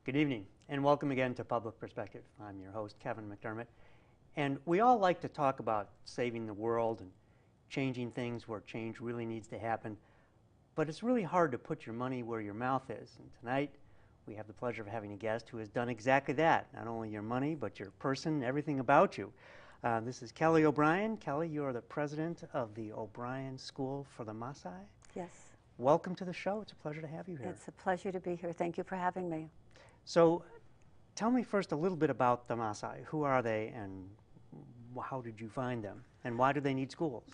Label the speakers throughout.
Speaker 1: Good evening, and welcome again to Public Perspective. I'm your host, Kevin McDermott, and we all like to talk about saving the world and changing things where change really needs to happen, but it's really hard to put your money where your mouth is. And tonight, we have the pleasure of having a guest who has done exactly that. Not only your money, but your person, everything about you. This is Kellie O'Brien. Kellie, you are the president of the O'Brien School for the Maasai.
Speaker 2: Yes.
Speaker 1: Welcome to the show. It's a pleasure to have you here.
Speaker 2: It's a pleasure to be here. Thank you for having me.
Speaker 1: So, tell me first a little bit about the Maasai. Who are they, and how did you find them, and why do they need schools?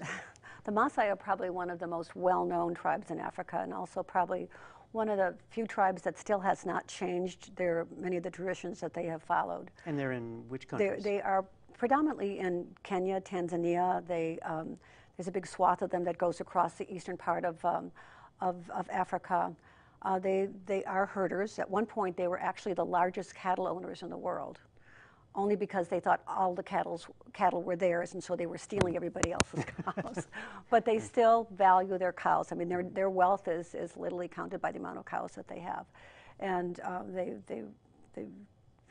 Speaker 2: The Maasai are probably one of the most well-known tribes in Africa, and also probably one of the few tribes that still has not changed many of the traditions that they have followed.
Speaker 1: And they're in which countries?
Speaker 2: They are predominantly in Kenya, Tanzania. There's a big swath of them that goes across the eastern part of Africa. They are herders. At one point, they were actually the largest cattle owners in the world, only because they thought all the cattle were theirs, and so they were stealing everybody else's cows. But they still value their cows. I mean, their wealth is literally counted by the amount of cows that they have, and they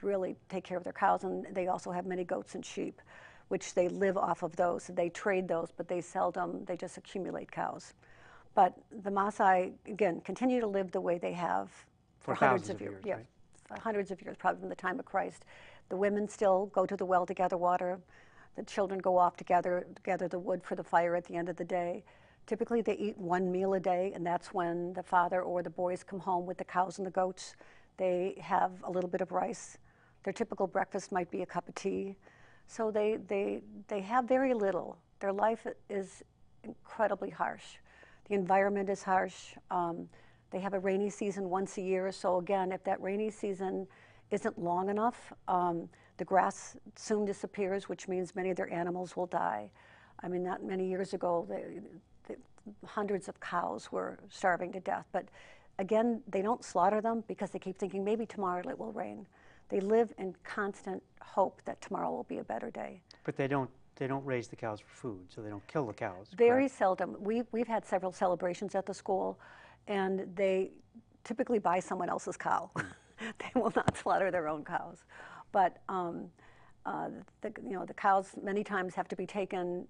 Speaker 2: really take care of their cows, and they also have many goats and sheep, which they live off of those. They trade those, but they just accumulate cows. But the Maasai, again, continue to live the way they have for hundreds of years.
Speaker 1: Right?
Speaker 2: Hundreds of years, probably from the time of Christ. The women still go to the well to gather water. The children go off to gather the wood for the fire at the end of the day. Typically, they eat one meal a day, and that's when the father or the boys come home with the cows and the goats. They have a little bit of rice. Their typical breakfast might be a cup of tea. So they have very little. Their life is incredibly harsh. The environment is harsh. They have a rainy season once a year. So again, if that rainy season isn't long enough, the grass soon disappears, which means many of their animals will die. I mean, not many years ago, hundreds of cows were starving to death. But again, they don't slaughter them because they keep thinking maybe tomorrow it will rain. They live in constant hope that tomorrow will be a better day.
Speaker 1: But they don't raise the cows for food, so they don't kill the cows.
Speaker 2: Very
Speaker 1: correct?
Speaker 2: seldom. We've had several celebrations at the school, and they typically buy someone else's cow. They will not slaughter their own cows. But the cows many times have to be taken,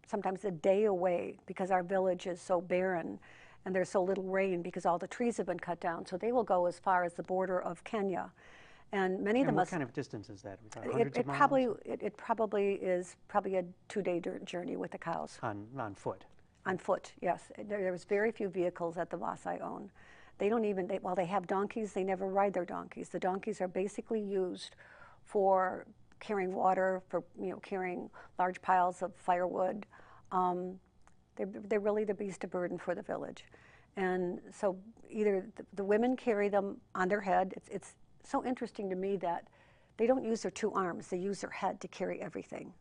Speaker 2: sometimes a day away because our village is so barren and there's so little rain because all the trees have been cut down. So they will go as far as the border of Kenya. And many of them.
Speaker 1: What kind of distance is that? Hundreds of miles?
Speaker 2: It probably is a 2-day journey with the cows.
Speaker 1: On foot?
Speaker 2: On foot, yes. There's very few vehicles that the Maasai own. They don't even, while they have donkeys, they never ride their donkeys. The donkeys are basically used for carrying water, for carrying large piles of firewood. They're really the beast of burden for the village. And so either the women carry them on their head. It's so interesting to me that they don't use their 2 arms. They use their head to carry everything.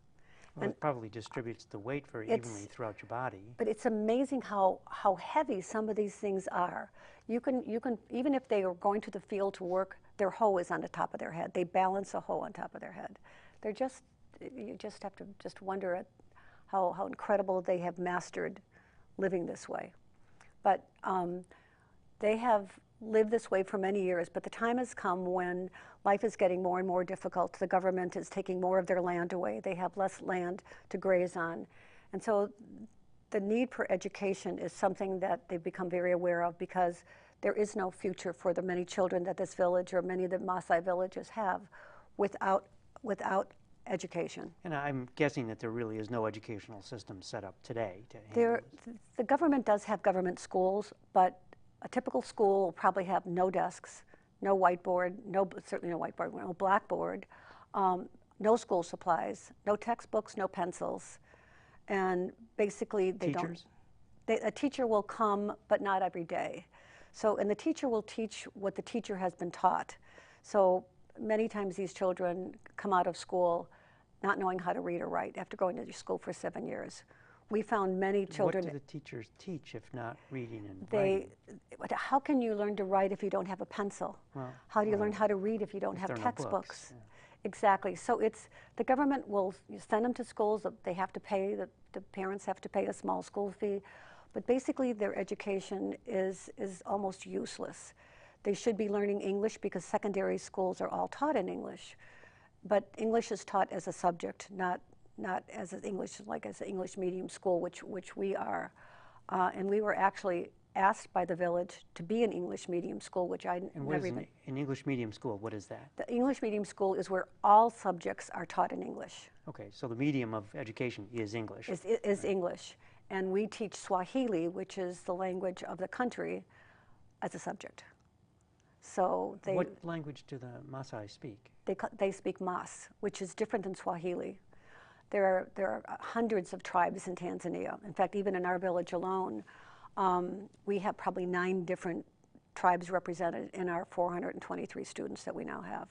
Speaker 1: Well, it probably distributes the weight very evenly throughout your body.
Speaker 2: But it's amazing how heavy some of these things are. You can even if they are going to the field to work, their hoe is on the top of their head. They balance a hoe on top of their head. You just have to wonder at how incredible they have mastered living this way. But they have lived this way for many years, but the time has come when life is getting more and more difficult. The government is taking more of their land away. They have less land to graze on. And so the need for education is something that they've become very aware of because there is no future for the many children that this village or many of the Maasai villages have without education.
Speaker 1: And I'm guessing that there really is no educational system set up today to handle this.
Speaker 2: The government does have government schools, but a typical school will probably have no desks, no whiteboard, certainly no whiteboard, no blackboard, no school supplies, no textbooks, no pencils, and basically they
Speaker 1: Teachers?
Speaker 2: A teacher will come, but not every day. So, and the teacher will teach what the teacher has been taught. So many times these children come out of school not knowing how to read or write after going to school for 7 years. We found many children.
Speaker 1: What do the teachers teach if not reading and writing?
Speaker 2: How can you learn to write if you don't have a pencil? Well, how do you learn how to read if you don't have textbooks? No books, yeah. Exactly. So the government will send them to schools. They have to pay. The parents have to pay a small school fee, but basically their education is almost useless. They should be learning English because secondary schools are all taught in English. But English is taught as a subject, not as an English, like as an English medium school, which we are. And we were actually asked by the village to be an English medium school, which I
Speaker 1: And what is an English medium school? What is that?
Speaker 2: The English medium school is where all subjects are taught in English.
Speaker 1: Okay, so the medium of education is English.
Speaker 2: Is
Speaker 1: right.
Speaker 2: English. And we teach Swahili, which is the language of the country, as a subject. So they...
Speaker 1: What language do the Maasai speak?
Speaker 2: They speak Mas, which is different than Swahili. There are hundreds of tribes in Tanzania. In fact, even in our village alone, we have probably 9 different tribes represented in our 423 students that we now have.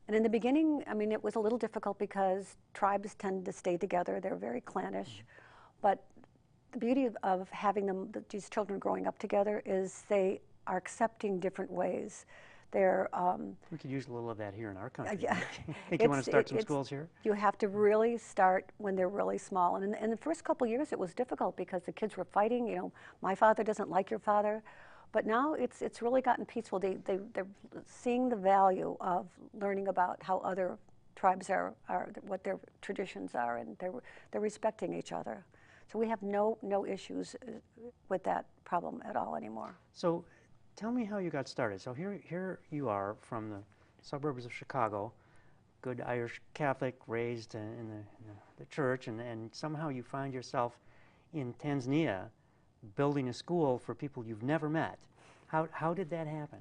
Speaker 2: And in the beginning, I mean, it was a little difficult because tribes tend to stay together. They're very clannish. But the beauty of having these children growing up together is they are accepting different ways. They're,
Speaker 1: we could use a little of that here in our country.
Speaker 2: Yeah.
Speaker 1: Think you want to start some schools here?
Speaker 2: You have to really start when they're really small. And in the first couple of years, it was difficult because the kids were fighting. You know, my father doesn't like your father. But now it's really gotten peaceful. They're seeing the value of learning about how other tribes are what their traditions are, and they're respecting each other. So we have no issues with that problem at all anymore.
Speaker 1: So tell me how you got started. So here you are from the suburbs of Chicago, good Irish Catholic, raised in the church, and somehow you find yourself in Tanzania building a school for people you've never met. How did that happen?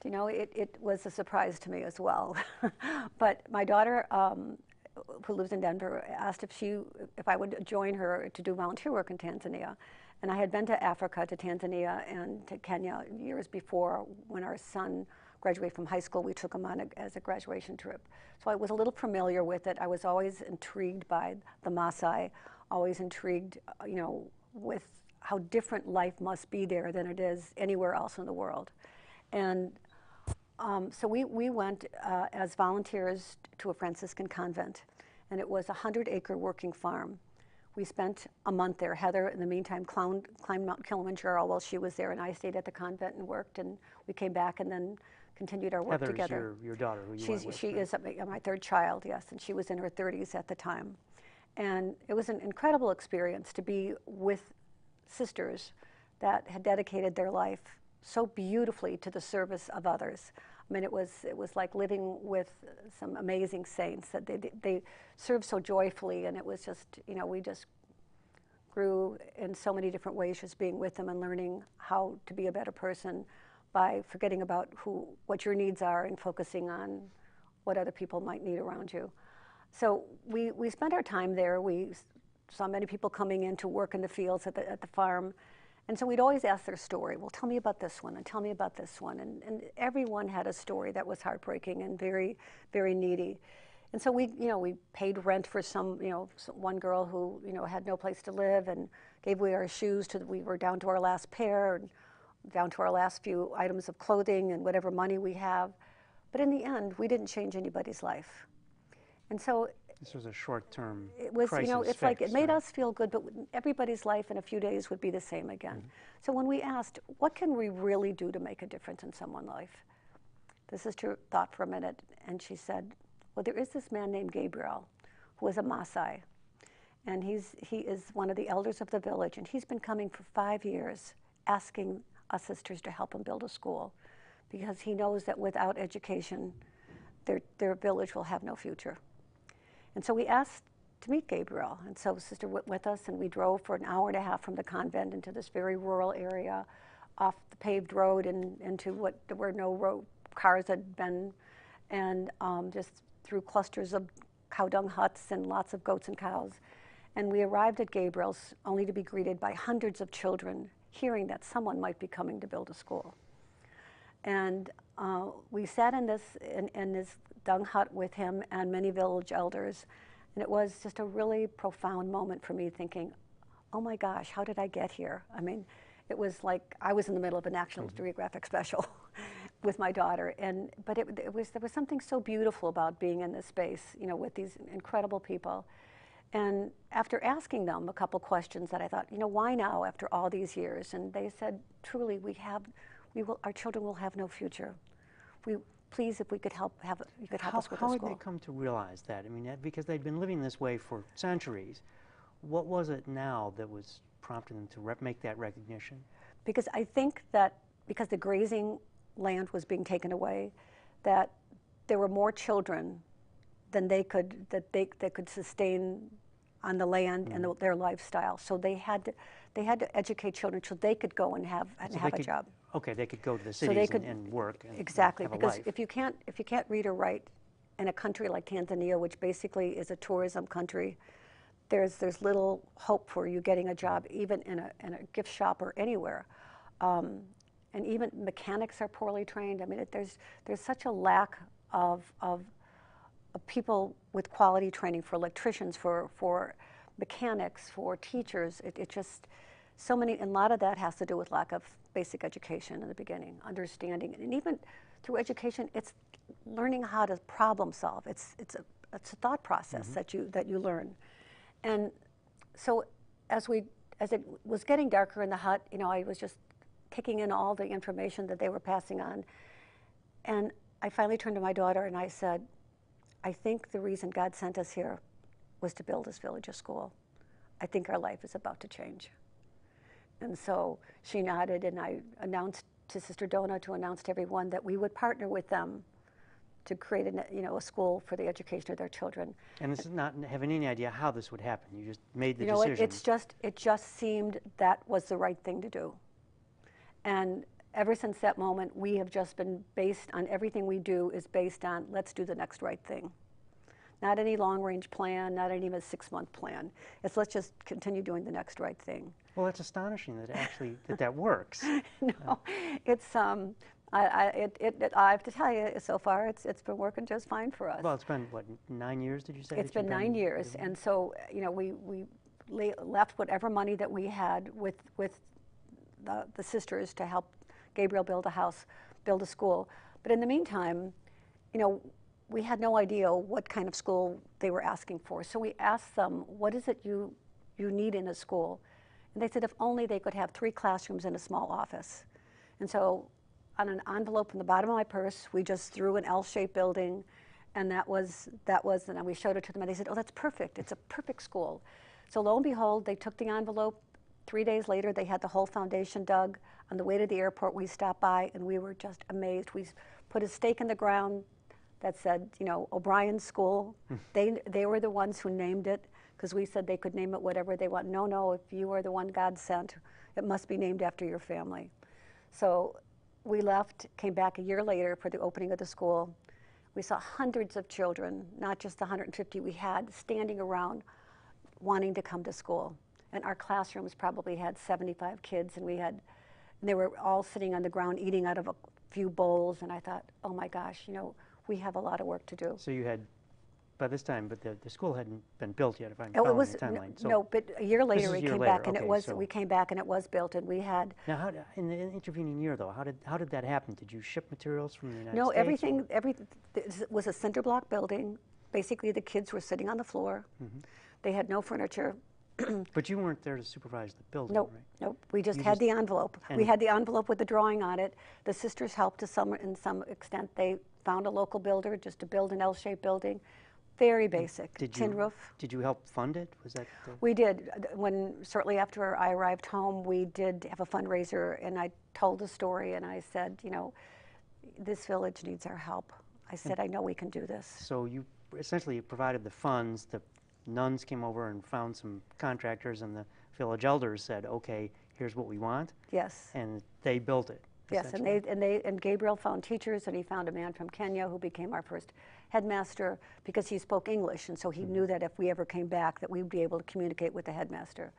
Speaker 2: You know, it was a surprise to me as well. But my daughter, who lives in Denver, asked if I would join her to do volunteer work in Tanzania. And I had been to Africa, to Tanzania, and to Kenya years before. When our son graduated from high school, we took him on as a graduation trip. So I was a little familiar with it. I was always intrigued by the Maasai, always intrigued, you know, with how different life must be there than it is anywhere else in the world. And so we went as volunteers to a Franciscan convent, and it was a 100-acre working farm. We spent a month there. Heather, in the meantime, climbed Mount Kilimanjaro while she was there, and I stayed at the convent and worked, and we came back and then continued our work together.
Speaker 1: Heather's your daughter, who you went with,
Speaker 2: She
Speaker 1: right?
Speaker 2: is my 3rd child, yes, and she was in her 30s at the time. And it was an incredible experience to be with sisters that had dedicated their life so beautifully to the service of others. I mean, it was like living with some amazing saints that they served so joyfully, and it was just, you know, we just grew in so many different ways just being with them and learning how to be a better person by forgetting about what your needs are and focusing on what other people might need around you. So we spent our time there. We saw many people coming in to work in the fields at the farm. And so we'd always ask their story. Well, tell me about this one, and tell me about this one. And everyone had a story that was heartbreaking and very, very needy. And so we paid rent for one girl who, had no place to live, and gave away our shoes we were down to our last pair, and down to our last few items of clothing and whatever money we have. But in the end, we didn't change anybody's life. And so
Speaker 1: this was a short-term
Speaker 2: it was,
Speaker 1: crisis
Speaker 2: it's
Speaker 1: fix,
Speaker 2: like it made
Speaker 1: right?
Speaker 2: us feel good, but everybody's life in a few days would be the same again.
Speaker 1: Mm-hmm.
Speaker 2: So when we asked, what can we really do to make a difference in someone's life? The sister thought for a minute, and she said, well, there is this man named Gabriel, who is a Maasai, and he is one of the elders of the village, and he's been coming for 5 years, asking us sisters to help him build a school, because he knows that without education, their village will have no future. And so we asked to meet Gabriel, and so Sister went with us, and we drove for an hour and a half from the convent into this very rural area, off the paved road and into where no cars had been, and just through clusters of cow dung huts and lots of goats and cows. And we arrived at Gabriel's only to be greeted by hundreds of children, hearing that someone might be coming to build a school. And we sat in this dung hut with him and many village elders, and it was just a really profound moment for me, thinking, oh my gosh, how did I get here? I mean, it was like I was in the middle of a National Geographic special with my daughter, but there was something so beautiful about being in this space, with these incredible people. And after asking them a couple questions that I thought, why now after all these years? And they said, truly, we our children will have no future. Please, if we could help, you could help us with
Speaker 1: How
Speaker 2: our
Speaker 1: did
Speaker 2: school.
Speaker 1: they come to realize that? I mean, because they'd been living this way for centuries. What was it now that was prompting them to make that recognition?
Speaker 2: Because I think that because the grazing land was being taken away, that there were more children than they could sustain on the land and their lifestyle. So they had to educate children so they could go and have a job.
Speaker 1: Okay, they could go to the cities and work and
Speaker 2: exactly,
Speaker 1: have a
Speaker 2: because
Speaker 1: life.
Speaker 2: if you can't read or write in a country like Tanzania, which basically is a tourism country, there's little hope for you getting a job, even in a gift shop or anywhere. And even mechanics are poorly trained. I mean, there's such a lack of people with quality training for electricians, for mechanics, for teachers. It just, so many, and a lot of that has to do with lack of basic education in the beginning, understanding, and even through education, it's learning how to problem solve. It's a thought process that you learn. And so as it was getting darker in the hut, I was just taking in all the information that they were passing on. And I finally turned to my daughter and I said, I think the reason God sent us here was to build this village a school. I think our life is about to change. And so she nodded, and I announced to Sister Donna to announce to everyone that we would partner with them to create a school for the education of their children.
Speaker 1: And this is not having any idea how this would happen. You just made the
Speaker 2: decision. It just seemed that was the right thing to do. And ever since that moment, we have just been based on everything we do is based on let's do the next right thing. Not any long-range plan, not even a 6-month plan. It's let's just continue doing the next right thing.
Speaker 1: Well, it's astonishing that actually that works.
Speaker 2: No, it's I have to tell you, so far it's been working just fine for us.
Speaker 1: Well, it's been what, 9 years? Did you say?
Speaker 2: It's been 9 years, and so we left whatever money that we had with the sisters to help Gabriel build a school. But in the meantime, we had no idea what kind of school they were asking for. So we asked them, what is it you need in a school? And they said if only they could have 3 classrooms in a small office. And so on an envelope in the bottom of my purse, we just threw an L-shaped building, and that was, and we showed it to them, and they said, oh, that's perfect. It's a perfect school. So lo and behold, they took the envelope. 3 days later, they had the whole foundation dug. On the way to the airport, we stopped by, and we were just amazed. We put a stake in the ground that said, O'Brien School. They were the ones who named it, because we said they could name it whatever they want. No, if you are the one God sent, it must be named after your family. So we left, came back a year later for the opening of the school. We saw hundreds of children, not just the 150 we had, standing around wanting to come to school. And our classrooms probably had 75 kids, and they were all sitting on the ground eating out of a few bowls. And I thought, oh my gosh, we have a lot of work to do.
Speaker 1: So you had, by this time, but the school hadn't been built yet, if I'm following the timeline.
Speaker 2: No, but a year later we came back, and we came back and it was built, and we had.
Speaker 1: Now, in the intervening year, though, how did that happen? Did you ship materials from the United States?
Speaker 2: No, everything it was a cinder block building. Basically, the kids were sitting on the floor. They had no furniture.
Speaker 1: But you weren't there to supervise the building,
Speaker 2: nope,
Speaker 1: right?
Speaker 2: Nope, we just had the envelope. We had the envelope with the drawing on it. The sisters helped in some extent. They found a local builder just to build an L-shaped building. Very basic, tin roof.
Speaker 1: Did you help fund it? Was that?
Speaker 2: We did. Shortly after I arrived home, we did have a fundraiser, and I told the story, and I said, this village needs our help. I said, I know we can do this.
Speaker 1: So you essentially provided the funds. The nuns came over and found some contractors, and the village elders said, okay, here's what we want.
Speaker 2: Yes.
Speaker 1: And they built it.
Speaker 2: Yes, and Gabriel found teachers, and he found a man from Kenya who became our first headmaster because he spoke English, and so he knew that if we ever came back that we would be able to communicate with the headmaster.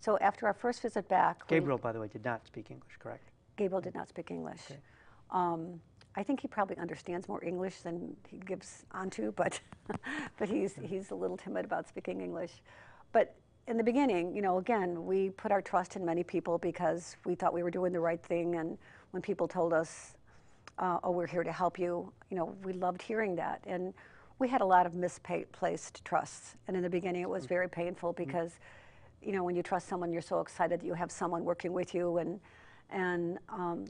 Speaker 2: So after our first visit back...
Speaker 1: Gabriel, by the way, did not speak English, correct?
Speaker 2: Gabriel did not speak English. Okay. I think he probably understands more English than he gives onto, but he's a little timid about speaking English. But in the beginning, again, we put our trust in many people because we thought we were doing the right thing, and when people told us, oh, we're here to help you, we loved hearing that. And we had a lot of misplaced trusts, and in the beginning it was very painful because, when you trust someone, you're so excited that you have someone working with you, and And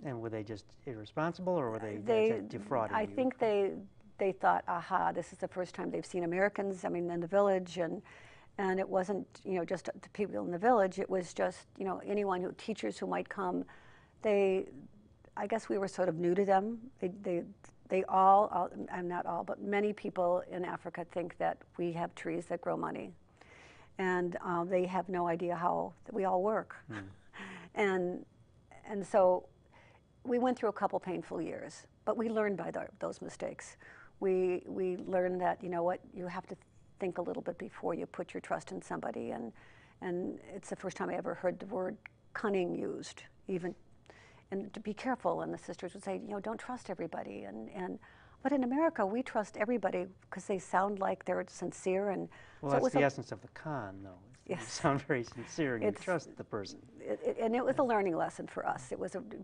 Speaker 1: were they just irresponsible, or were they defrauding
Speaker 2: I
Speaker 1: you?
Speaker 2: think they thought, aha, this is the first time they've seen Americans, I mean, in the village, and it wasn't, you know, just the people in the village, it was just, you know, anyone teachers who might come. I guess we were sort of new to them. They all, not all, but many people in Africa think that we have trees that grow money. And they have no idea how we all work. And so we went through a couple painful years, but we learned by those mistakes. We learned that, you know what, you have to think a little bit before you put your trust in somebody. And it's the first time I ever heard the word cunning used, even. And to be careful, and the sisters would say, you know, don't trust everybody. But in America, we trust everybody because they sound like they're sincere. And
Speaker 1: well,
Speaker 2: so
Speaker 1: that's the essence of the con, though.
Speaker 2: Yes.
Speaker 1: You sound very sincere and you trust the person.
Speaker 2: And it was a learning lesson for us.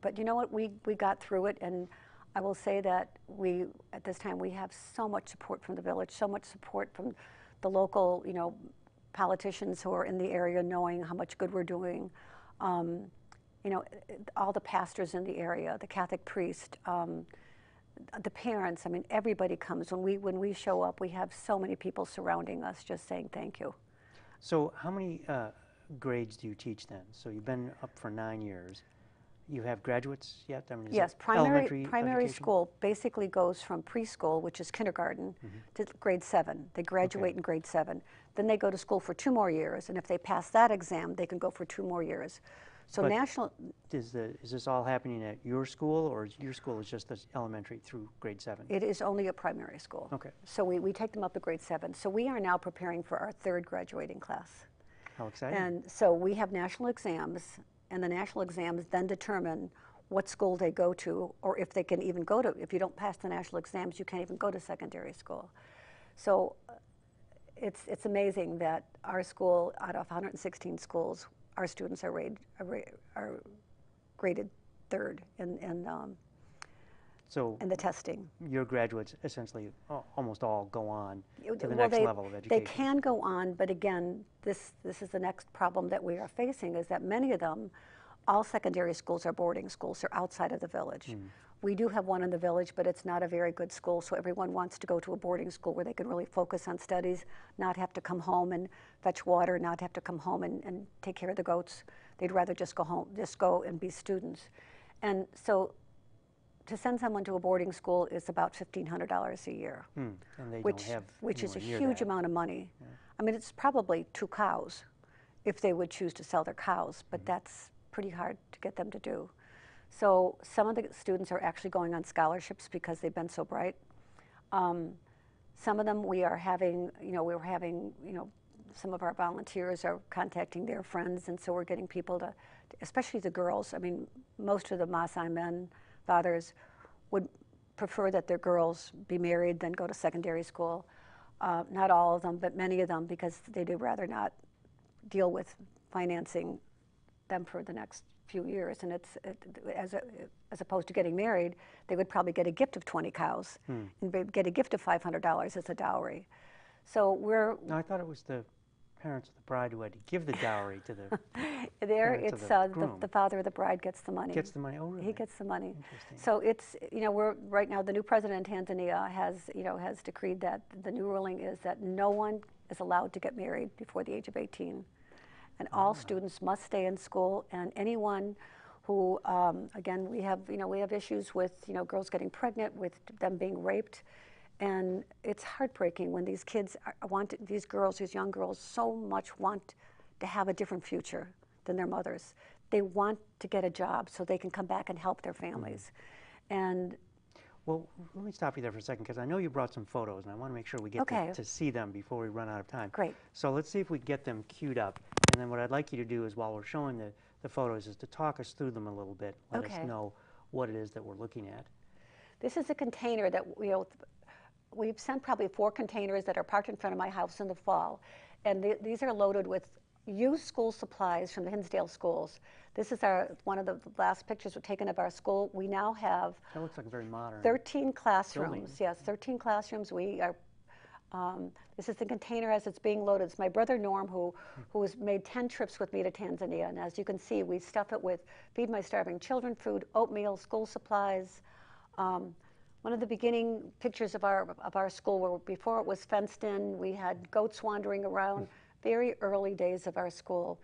Speaker 2: But you know what? We got through it, and I will say that at this time we have so much support from the village, so much support from the local, you know, politicians who are in the area, knowing how much good we're doing. You know, all the pastors in the area, the Catholic priest, the parents. I mean, everybody comes. When we show up, we have so many people surrounding us, just saying thank you.
Speaker 1: So, how many grades do you teach then? So, you've been up for 9 years. You have graduates yet? I mean,
Speaker 2: yes, primary
Speaker 1: education?
Speaker 2: school basically goes from preschool, which is kindergarten, to grade 7. They graduate in grade 7. Then they go to school for 2 more years, and if they pass that exam, they can go for 2 more years. So
Speaker 1: but is this all happening at your school, or your school is just this elementary through grade 7?
Speaker 2: It is only a primary school.
Speaker 1: Okay.
Speaker 2: So we take them up to grade 7. So we are now preparing for our 3rd graduating class.
Speaker 1: How exciting.
Speaker 2: And so we have national exams, and the national exams then determine what school they go to, or if they can even go to. If you don't pass the national exams, you can't even go to secondary school. So it's amazing that our school, out of 116 schools, our students are graded 3rd in the testing.
Speaker 1: Your graduates essentially almost all go on to the
Speaker 2: well,
Speaker 1: next level of education.
Speaker 2: They can go on, but again, this is the next problem that we are facing, is that many of them, all secondary schools are boarding schools. They're outside of the village. We do have one in the village, but it's not a very good school, so everyone wants to go to a boarding school where they can really focus on studies, not have to come home and fetch water, not have to come home and take care of the goats. They'd rather just go home, just go and be students. And so to send someone to a boarding school is about $1,500 a year,
Speaker 1: And they
Speaker 2: which
Speaker 1: don't have
Speaker 2: is a
Speaker 1: anywhere near
Speaker 2: huge
Speaker 1: that.
Speaker 2: amount of money. I mean, it's probably 2 cows if they would choose to sell their cows, but that's pretty hard to get them to do. So some of the students are actually going on scholarships because they've been so bright. Some of them we're having, some of our volunteers are contacting their friends, and so we're getting people to, especially the girls. I mean, most of the Maasai men, fathers, would prefer that their girls be married than go to secondary school. Not all of them, but many of them, because they do rather not deal with financing them for the next few years. And as opposed to getting married, they would probably get a gift of 20 cows and get a gift of $500 as a dowry. So
Speaker 1: No, I thought it was the parents of the bride who had to give the dowry to the
Speaker 2: it's the father of the bride gets the money.
Speaker 1: Gets the money. Oh, really?
Speaker 2: He gets the money.
Speaker 1: Interesting.
Speaker 2: So it's, we're right now, the new president in Tanzania has decreed that the new ruling is that no one is allowed to get married before the age of 18. And all students must stay in school, and anyone who, again, we have issues with, girls getting pregnant, with them being raped, and it's heartbreaking when these kids these young girls so much want to have a different future than their mothers. They want to get a job so they can come back and help their families. And
Speaker 1: well, let me stop you there for a second, because I know you brought some photos, and I want to make sure we get to see them before we run out of time.
Speaker 2: Great.
Speaker 1: So let's see if we can get them queued up. And then what I'd like you to do is, while we're showing the photos, is to talk us through them a little bit. Let us know what it is that we're looking at.
Speaker 2: This is a container that we've sent probably 4 containers that are parked in front of my house in the fall. And these are loaded with used school supplies from the Hinsdale schools. This is one of the last pictures we've taken of our school. We now have
Speaker 1: That looks like a very modern
Speaker 2: 13 classrooms.
Speaker 1: building.
Speaker 2: Yes, 13 classrooms. We are This is the container as it's being loaded. It's my brother Norm who has made 10 trips with me to Tanzania. And as you can see, we stuff it with Feed My Starving Children food, oatmeal, school supplies. One of the beginning pictures of our school were before it was fenced in. We had goats wandering around, very early days of our school.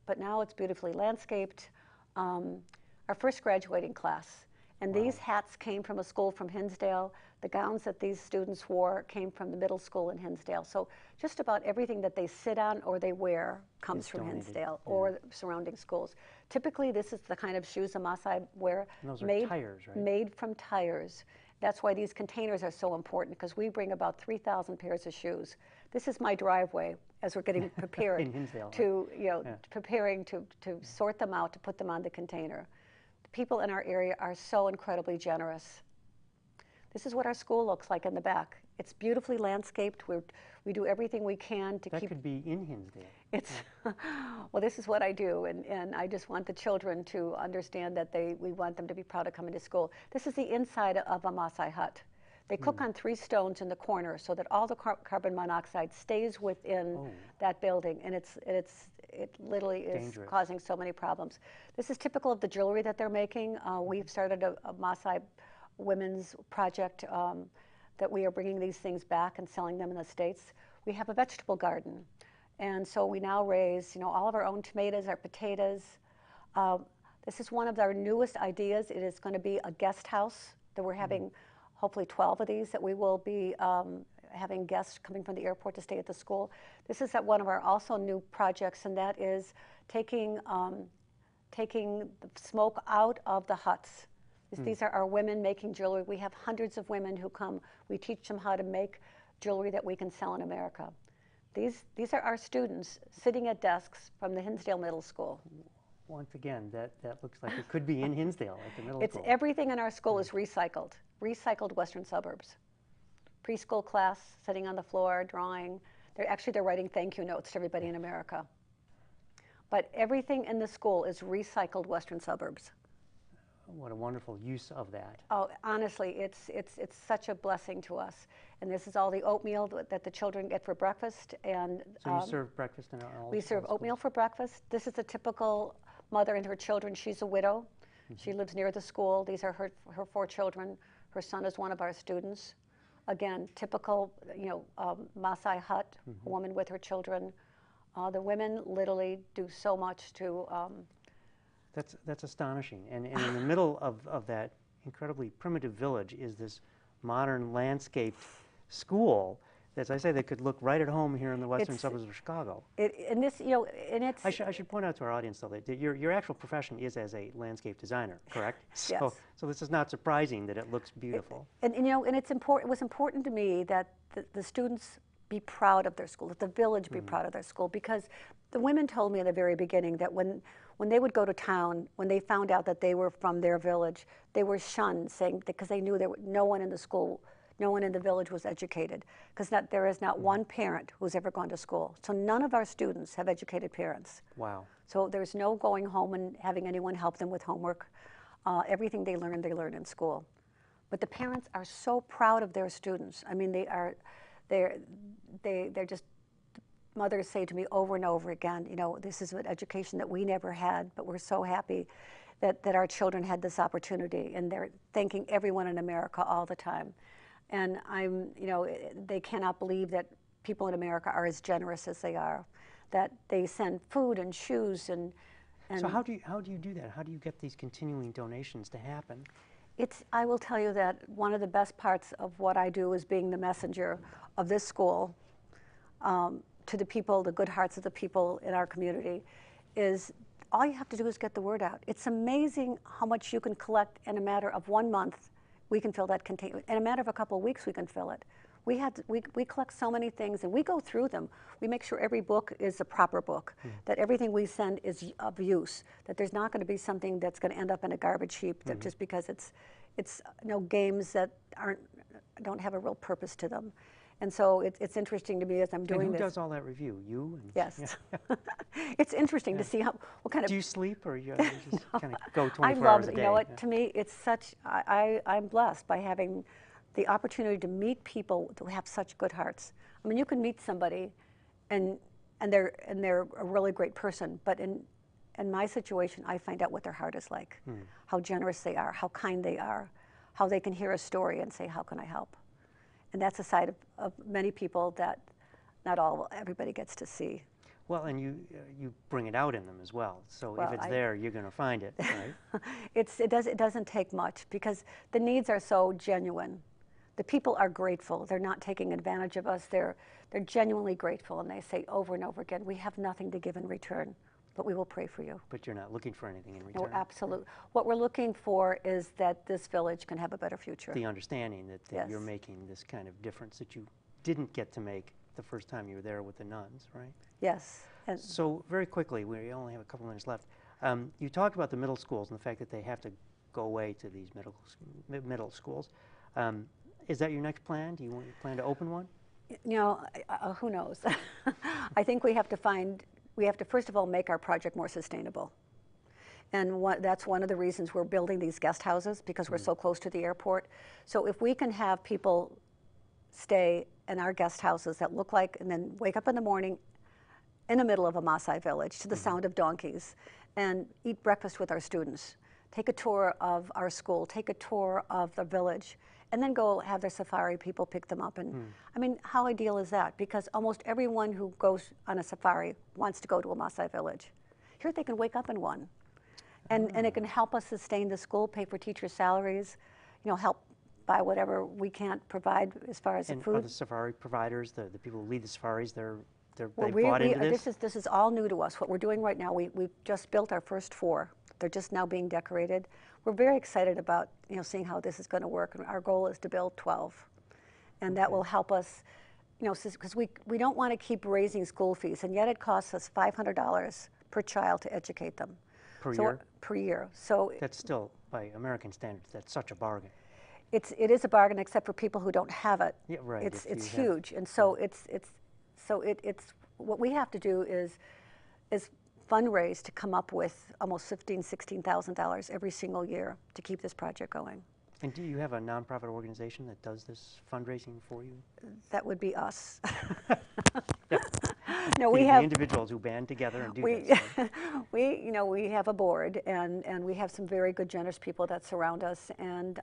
Speaker 2: But now it's beautifully landscaped. Our first graduating class. And these hats came from a school from Hinsdale. The gowns that these students wore came from the middle school in Hinsdale. So just about everything that they sit on or they wear comes from Hinsdale or surrounding schools. Typically, this is the kind of shoes the Maasai wear.
Speaker 1: And those are tires, right?
Speaker 2: Made from tires. That's why these containers are so important, because we bring about 3,000 pairs of shoes. This is my driveway as we're getting prepared
Speaker 1: in Hinsdale,
Speaker 2: to, preparing to sort them out, to put them on the container. The people in our area are so incredibly generous. This is what our school looks like in the back. It's beautifully landscaped. We do everything we can to keep...
Speaker 1: That could be in Hinsdale.
Speaker 2: It's, well, this is what I do, and I just want the children to understand that we want them to be proud of coming to school. This is the inside of a Maasai hut. They cook on 3 stones in the corner so that all the carbon monoxide stays within that building, and it literally is dangerous, causing so many problems. This is typical of the jewelry that they're making. We've started a Maasai women's project that we are bringing these things back and selling them in the States. We have a vegetable garden, and so we now raise, all of our own tomatoes, our potatoes. This is one of our newest ideas. It is going to be a guest house that we're having, hopefully 12 of these, that we will be having guests coming from the airport to stay at the school. This is one of our also new projects, and that is taking the smoke out of the huts. These are our women making jewelry. We have hundreds of women who come. We teach them how to make jewelry that we can sell in America. These are our students sitting at desks from the Hinsdale Middle School.
Speaker 1: Once again, that looks like it could be in Hinsdale at the middle school.
Speaker 2: Everything in our school is recycled Western suburbs. Preschool class, sitting on the floor, drawing. They're writing thank you notes to everybody in America. But everything in the school is recycled Western suburbs.
Speaker 1: What a wonderful use of that.
Speaker 2: Oh, honestly, it's such a blessing to us. And this is all the oatmeal that the children get for breakfast. And
Speaker 1: so you serve breakfast in all
Speaker 2: we serve oatmeal for breakfast. This is a typical mother and her children. She's a widow. She lives near the school. These are her 4 children. Her son is one of our students. Again, typical, Maasai hut, a woman with her children. The women literally do so much to...
Speaker 1: That's astonishing. And in the middle of that incredibly primitive village is this modern landscaped school. As I say, they could look right at home here in the western suburbs of Chicago.
Speaker 2: And it's...
Speaker 1: I should point out to our audience, though, that your actual profession is as a landscape designer, correct?
Speaker 2: Yes.
Speaker 1: So this is not surprising that it looks beautiful.
Speaker 2: And it's important. It was important to me that the students be proud of their school, that the village be proud of their school, because the women told me in the very beginning that when they would go to town, when they found out that they were from their village, they were shunned, because they knew no one in the school, no one in the village was educated, because there is not one parent who's ever gone to school. So none of our students have educated parents.
Speaker 1: Wow.
Speaker 2: So there's no going home and having anyone help them with homework. Everything they learn in school. But the parents are so proud of their students. I mean, they're just, mothers say to me over and over again, this is an education that we never had, but we're so happy that our children had this opportunity, and they're thanking everyone in America all the time. And they cannot believe that people in America are as generous as they are, that they send food and shoes and
Speaker 1: so how do you do that? How do you get these continuing donations to happen?
Speaker 2: I will tell you that one of the best parts of what I do is being the messenger of this school to the people, the good hearts of the people in our community, is all you have to do is get the word out. It's amazing how much you can collect in a matter of 1 month. We can fill that container. In a matter of a couple of weeks, we can fill it. We collect so many things, and we go through them. We make sure every book is a proper book, that everything we send is of use, that there's not going to be something that's going to end up in a garbage heap that just because it's games that don't have a real purpose to them. And so it's interesting to me as I'm doing this.
Speaker 1: And who does all that review? You?
Speaker 2: Yes. Yeah. It's interesting to see what kind of...
Speaker 1: Do you sleep, or you just kind of go 24
Speaker 2: I
Speaker 1: hours
Speaker 2: love
Speaker 1: a
Speaker 2: it.
Speaker 1: day?
Speaker 2: You know what? To me, it's such... I'm blessed by having the opportunity to meet people who have such good hearts. I mean, you can meet somebody, and they're a really great person, but in my situation, I find out what their heart is like, how generous they are, how kind they are, how they can hear a story and say, how can I help? And that's a side of many people that everybody gets to see.
Speaker 1: Well, and you bring it out in them as well. So
Speaker 2: Well,
Speaker 1: if it's there, you're going to find it, right?
Speaker 2: It doesn't take much because the needs are so genuine. The people are grateful. They're not taking advantage of us. They're genuinely grateful, and they say over and over again, we have nothing to give in return, but we will pray for you.
Speaker 1: But you're not looking for anything in return.
Speaker 2: No, absolutely. What we're looking for is that this village can have a better future.
Speaker 1: The understanding that
Speaker 2: Yes.
Speaker 1: you're making this kind of difference that you didn't get to make the first time you were there with the nuns, right?
Speaker 2: Yes. And
Speaker 1: So very quickly, we only have a couple minutes left. You talked about the middle schools and the fact that they have to go away to these middle schools. Is that your next plan? Do you plan to open one?
Speaker 2: you know, who knows? I think we have to first of all make our project more sustainable. And that's one of the reasons we're building these guest houses, because we're so close to the airport. So if we can have people stay in our guest houses that look like, and then wake up in the morning in the middle of a Maasai village to the sound of donkeys and eat breakfast with our students, take a tour of our school, take a tour of the village, and then go have their safari people pick them up. And I mean, how ideal is that? Because almost everyone who goes on a safari wants to go to a Maasai village. Here they can wake up in one. And it can help us sustain the school, pay for teacher salaries, you know, help buy whatever we can't provide as far as the
Speaker 1: And
Speaker 2: food.
Speaker 1: are the safari providers, the people who lead the safaris, they
Speaker 2: Well,
Speaker 1: bought into this?
Speaker 2: This is all new to us. What we're doing right now, we've just built our first 4. They're just now being decorated. We're very excited about, you know, seeing how this is going to work. And our goal is to build 12, and that will help us, you know, because we don't want to keep raising school fees, and yet it costs us $500 per child to educate them.
Speaker 1: Per year?
Speaker 2: Per year. So
Speaker 1: That's still, by American standards, that's such a bargain.
Speaker 2: it is a bargain, except for people who don't have it.
Speaker 1: Yeah, right.
Speaker 2: It's
Speaker 1: if you have-
Speaker 2: huge, and so it's what we have to do is fundraise to come up with almost $16,000 every single year to keep this project going.
Speaker 1: And do you have a nonprofit organization that does this fundraising for you?
Speaker 2: That would be us.
Speaker 1: Yeah.
Speaker 2: No,
Speaker 1: the,
Speaker 2: we
Speaker 1: the
Speaker 2: have
Speaker 1: individuals who band together and do
Speaker 2: we
Speaker 1: this. Right?
Speaker 2: we have a board, and we have some very good, generous people that surround us, and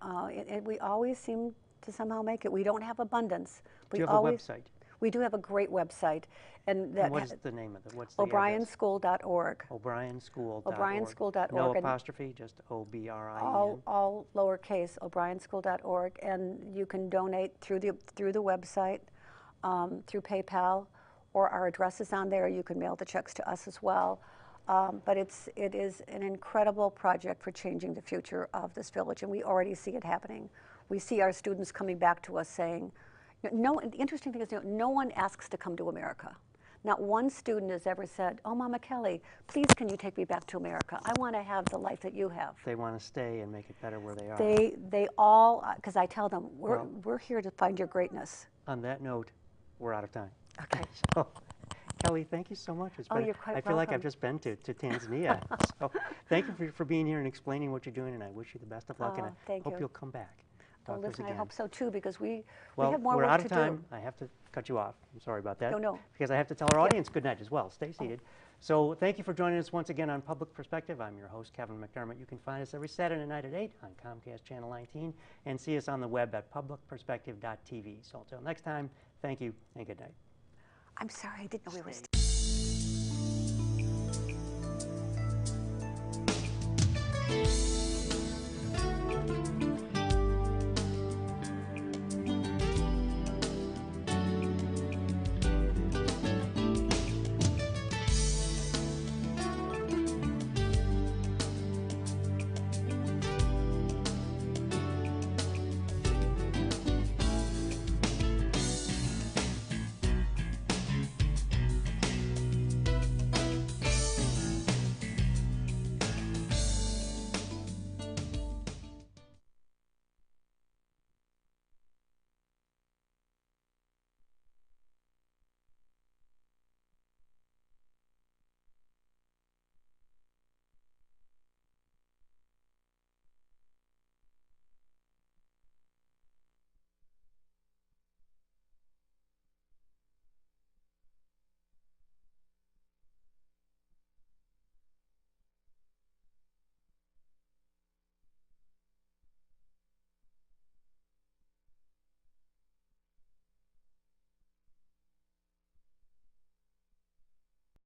Speaker 2: we always seem to somehow make it. We don't have abundance.
Speaker 1: Do you have a website?
Speaker 2: We do have a great website, and that
Speaker 1: And what is the name of it? What's the address?
Speaker 2: O'brienschool.org.
Speaker 1: O'brienschool.org.
Speaker 2: O'brienschool.org.
Speaker 1: No
Speaker 2: and
Speaker 1: apostrophe, just O-B-R-I-E-N.
Speaker 2: all lowercase, O'brienschool.org, and you can donate through the website, through PayPal, or our address is on there. You can mail the checks to us as well. But it is an incredible project for changing the future of this village, and we already see it happening. We see our students coming back to us saying, the interesting thing is, no one asks to come to America. Not one student has ever said, "Oh, Mama Kelly, please can you take me back to America? I want to have the life that you have."
Speaker 1: They want to stay and make it better where they are.
Speaker 2: They all, because I tell them, we're here to find your greatness.
Speaker 1: On that note, we're out of time.
Speaker 2: Okay.
Speaker 1: So, Kelly, thank you so much. It's been,
Speaker 2: you're quite
Speaker 1: I feel like
Speaker 2: welcome.
Speaker 1: I've just been to Tanzania. So thank you for being here and explaining what you're doing, and I wish you the best of luck, and I
Speaker 2: thank
Speaker 1: hope
Speaker 2: you.
Speaker 1: you'll come back.
Speaker 2: Well,
Speaker 1: Talk to us
Speaker 2: listen, I
Speaker 1: again.
Speaker 2: hope so too, because we
Speaker 1: Well,
Speaker 2: have more
Speaker 1: we're
Speaker 2: work
Speaker 1: out
Speaker 2: to
Speaker 1: of time.
Speaker 2: do.
Speaker 1: I have to cut you off. I'm sorry about that.
Speaker 2: No.
Speaker 1: Because I have to tell our audience good night as well. Stay seated. So thank you for joining us once again on Public Perspective. I'm your host, Kevin McDermott. You can find us every Saturday night at 8 on Comcast Channel 19 and see us on the web at publicperspective.tv. So until next time, thank you and good night.
Speaker 2: I'm sorry, I didn't know we were still.